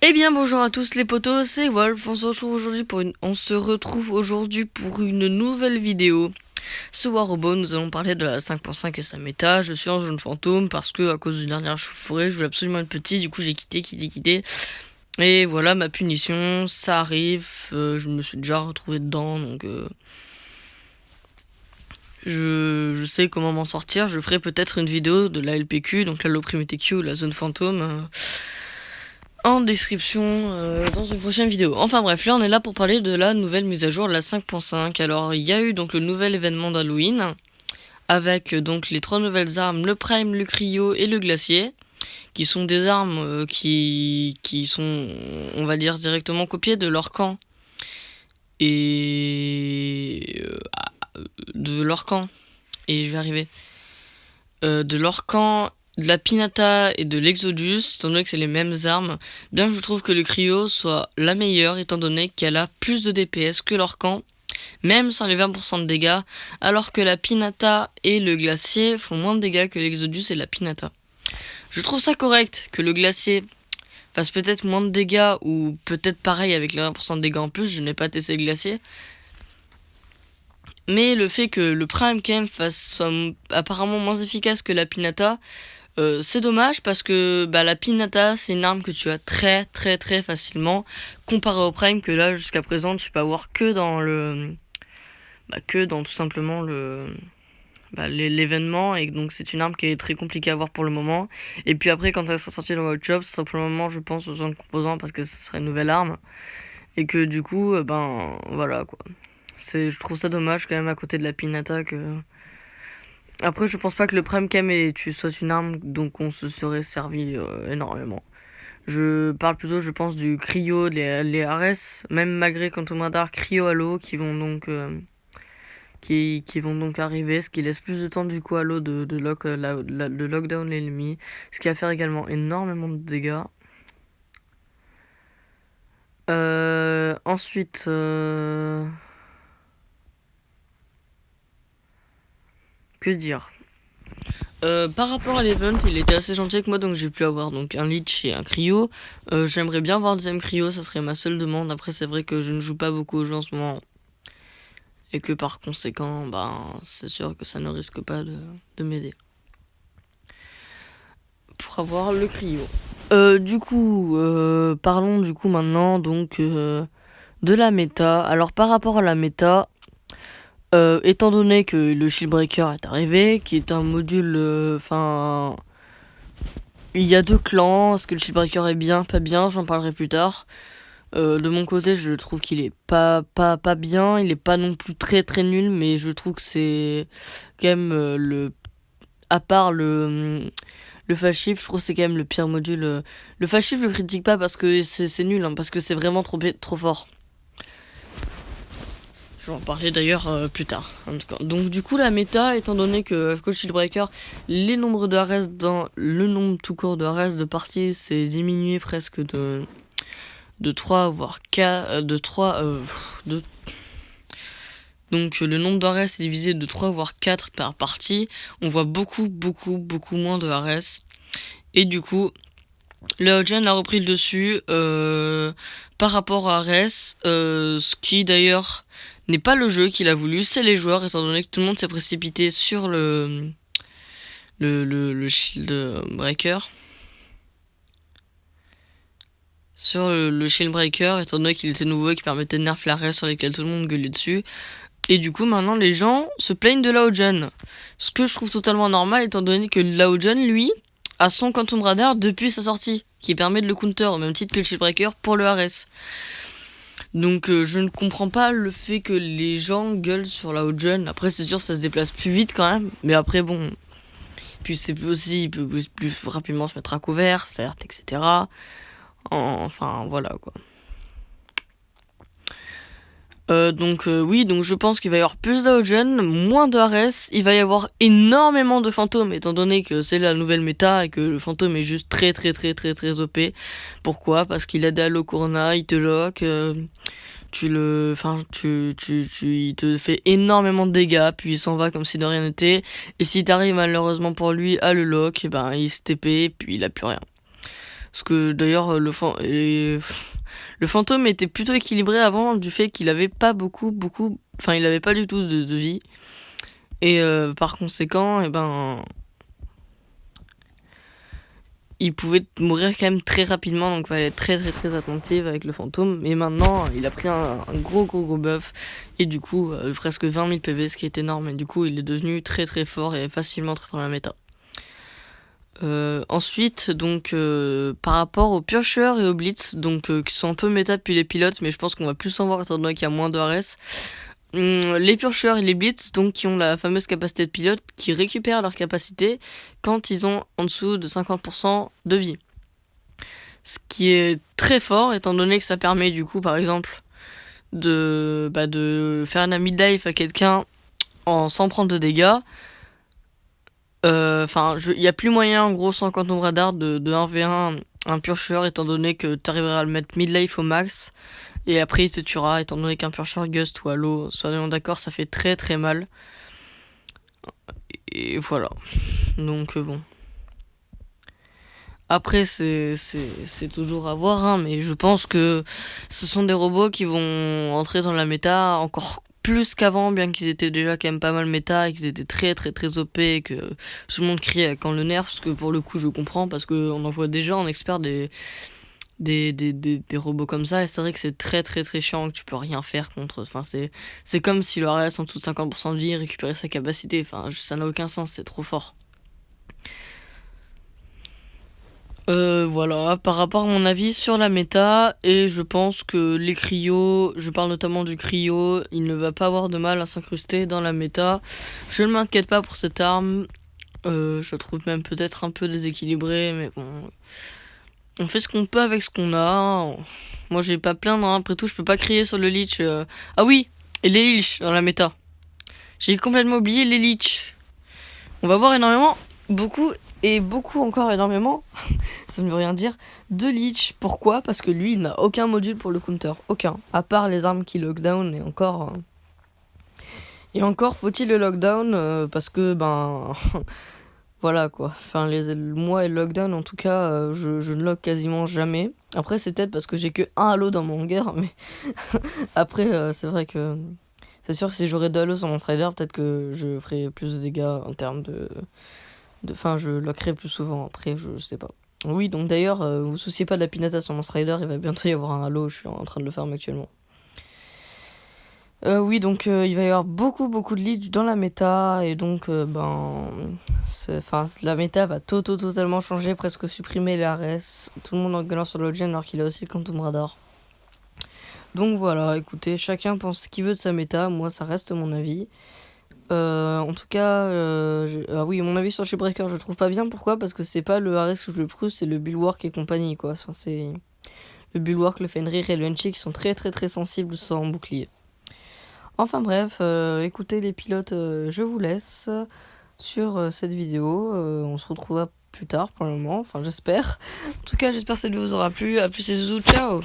Eh bien bonjour à tous les potos, c'est Wolf, on se retrouve aujourd'hui pour une nouvelle vidéo. Ce Robot, nous allons parler de la 5.5 et sa méta. Je suis en jaune fantôme parce que à cause du dernier chauffe-forêt, je voulais absolument être petit, du coup j'ai quitté. Et voilà ma punition, ça arrive, je me suis déjà retrouvé dedans, donc je sais comment m'en sortir. Je ferai peut-être une vidéo de la LPQ, donc la Low Priority Queue, la zone fantôme, en description dans une prochaine vidéo. Enfin bref, là on est là pour parler de la nouvelle mise à jour, la 5.5. Alors il y a eu donc le nouvel événement d'Halloween, avec donc les 3 nouvelles armes, le Prime, le Cryo et le Glacier, qui sont des armes qui sont, on va dire, directement copiées de leur camp. Et... de leur camp. Et je vais arriver. De leur camp, de la Pinata et de l'Exodus, étant donné que c'est les mêmes armes, bien que je trouve que le Cryo soit la meilleure, étant donné qu'elle a plus de DPS que leur camp, même sans les 20% de dégâts, alors que la Pinata et le Glacier font moins de dégâts que l'Exodus et la Pinata. Je trouve ça correct que le Glacier fasse peut-être moins de dégâts, ou peut-être pareil avec les 20% de dégâts en plus, je n'ai pas testé le Glacier. Mais le fait que le Prime quand même soit apparemment moins efficace que la Pinata, c'est dommage parce que la Pinata c'est une arme que tu as très facilement comparé au Prime, que là jusqu'à présent tu peux avoir que dans tout simplement l'événement, et donc c'est une arme qui est très compliquée à avoir pour le moment. Et puis après quand elle sera sortie dans votre shop, simplement je pense aux zones composants parce que ce serait une nouvelle arme et que du coup voilà quoi. Je trouve ça dommage quand même à côté de la Pinata que... Après, je pense pas que le Prime Cam soit une arme dont on se serait servi énormément. Je parle plutôt, je pense, du Cryo, les Ares, même malgré Quantum Radar, Cryo Halo, qui vont donc arriver, ce qui laisse plus de temps du coup à Halo de lockdown l'ennemi, ce qui va faire également énormément de dégâts. Ensuite... Que dire? Par rapport à l'event, il était assez gentil avec moi, donc j'ai pu avoir donc un Lich et un Cryo. J'aimerais bien avoir un deuxième Cryo, ça serait ma seule demande. Après, c'est vrai que je ne joue pas beaucoup au jeu en ce moment, et que par conséquent, c'est sûr que ça ne risque pas de m'aider pour avoir le Cryo. Parlons du coup maintenant donc de la méta. Alors par rapport à la méta, étant donné que le Shieldbreaker est arrivé, qui est un module, il y a 2 clans. Est-ce que le Shieldbreaker est bien, pas bien? J'en parlerai plus tard. De mon côté, je trouve qu'il est pas bien. Il est pas non plus très nul, mais je trouve que c'est quand même à part le Fashift, je trouve que c'est quand même le pire module. Le Fashift, je le critique pas parce que c'est nul, hein, parce que c'est vraiment trop fort. Je vais en parler d'ailleurs plus tard. En tout cas. Donc du coup la méta, étant donné que Coach Shieldbreaker, le nombre tout court de Ares de parties s'est diminué presque de 3 voire 4 donc le nombre d'Ares est divisé de 3 voire 4 par partie. On voit beaucoup moins de Ares. Et du coup le Outgen a repris le dessus par rapport à Ares, ce qui d'ailleurs n'est pas le jeu qu'il a voulu, c'est les joueurs, étant donné que tout le monde s'est précipité sur le Shield Breaker. Sur le Shield Breaker, étant donné qu'il était nouveau et qu'il permettait de nerf l'arrêt sur lesquels tout le monde gueulait dessus. Et du coup, maintenant, les gens se plaignent de l'Aogen. Ce que je trouve totalement normal, étant donné que l'Aogen, lui, a son Quantum Radar depuis sa sortie, qui permet de le counter au même titre que le Shield Breaker pour le Ares. Donc je ne comprends pas le fait que les gens gueulent sur la Haute-Jeune. Après c'est sûr ça se déplace plus vite quand même. Mais après bon. Puis c'est aussi, il peut plus rapidement se mettre à couvert, certes, etc. Enfin voilà quoi. Donc je pense qu'il va y avoir plus d'Aogen, moins de Ares. Il va y avoir énormément de fantômes, étant donné que c'est la nouvelle méta et que le fantôme est juste très OP. Pourquoi? Parce qu'il a des Halo Corona, il te lock, il te fait énormément de dégâts, puis il s'en va comme si de rien n'était. Et si t'arrives malheureusement pour lui à le lock, il se TP, puis il a plus rien. Parce que d'ailleurs, le fantôme était plutôt équilibré avant du fait qu'il avait pas enfin, il avait pas du tout de vie. Et par conséquent, il pouvait mourir quand même très rapidement, donc il fallait être très très très attentif avec le fantôme. Mais maintenant, il a pris un gros buff, et du coup, presque 20 000 PV, ce qui est énorme, et du coup, il est devenu très très fort et facilement très dans la méta. Ensuite, donc, par rapport aux piocheurs et aux blitz, donc, qui sont un peu méta depuis les pilotes, mais je pense qu'on va plus en voir étant donné qu'il y a moins de RS. Les piocheurs et les blitz, donc, qui ont la fameuse capacité de pilote, qui récupèrent leur capacité quand ils ont en dessous de 50% de vie. Ce qui est très fort, étant donné que ça permet du coup, par exemple, de faire un mid-life à quelqu'un sans prendre de dégâts. Enfin, il y a plus moyen, en gros, sans Quantum Radar, de 1v1 un piocheur, étant donné que tu arriveras à le mettre mid-life au max. Et après, il te tuera, étant donné qu'un piocheur Gust ou Halo, soyons d'accord, ça fait très très mal. Et voilà. Donc, bon. Après, c'est toujours à voir, hein, mais je pense que ce sont des robots qui vont entrer dans la méta encore plus qu'avant, bien qu'ils étaient déjà quand même pas mal méta et qu'ils étaient très très très OP et que tout le monde criait quand le nerf, ce que pour le coup je comprends parce qu'on en voit déjà en expert des robots comme ça, et c'est vrai que c'est très très très chiant, que tu peux rien faire contre. Enfin, c'est comme si le RS en dessous de 50% de vie récupérait sa capacité, enfin ça n'a aucun sens, c'est trop fort. Voilà, par rapport à mon avis sur la méta, et je pense que les cryos, je parle notamment du cryo, il ne va pas avoir de mal à s'incruster dans la méta. Je ne m'inquiète pas pour cette arme, je la trouve même peut-être un peu déséquilibrée, mais bon, on fait ce qu'on peut avec ce qu'on a. Moi j'ai pas plaindre, hein. Après tout je peux pas crier sur le leech. Ah oui, et les leech dans la méta. J'ai complètement oublié les leech. On va voir énormément, beaucoup encore énormément, ça ne veut rien dire, de leech. Pourquoi ? Parce que lui, il n'a aucun module pour le counter. Aucun. À part les armes qui lockdown, et encore... Et encore, faut-il le lockdown parce que, voilà quoi. Enfin, moi et le lockdown, en tout cas, je ne lock quasiment jamais. Après, c'est peut-être parce que j'ai que un halo dans mon hangar, mais... Après, c'est vrai que... C'est sûr que si j'aurais 2 halos sur mon strider, peut-être que je ferais plus de dégâts en termes Enfin, je lockerai plus souvent. Après, je sais pas. Oui, donc d'ailleurs, vous souciez pas de la pinata sur mon strider, il va bientôt y avoir un halo, je suis en train de le farm actuellement. Oui, donc il va y avoir beaucoup de leads dans la méta, et donc, la méta va totalement changer, presque supprimer les RS, tout le monde en gueulant sur l'autre gen alors qu'il a aussi Quantum Radar. Donc voilà, écoutez, chacun pense ce qu'il veut de sa méta, moi ça reste mon avis. En tout cas, ah oui, mon avis sur Shipbreaker, je trouve pas bien. Pourquoi ? Parce que c'est pas le RS que je le plus, c'est le Bulwark et compagnie, quoi. Enfin, c'est le Bulwark, le Fenrir et le Enchi qui sont très sensibles sans bouclier. Enfin bref, écoutez les pilotes, je vous laisse sur cette vidéo. On se retrouvera plus tard pour le moment, enfin j'espère. En tout cas, j'espère que cette vidéo vous aura plu. A plus les zouzous, ciao.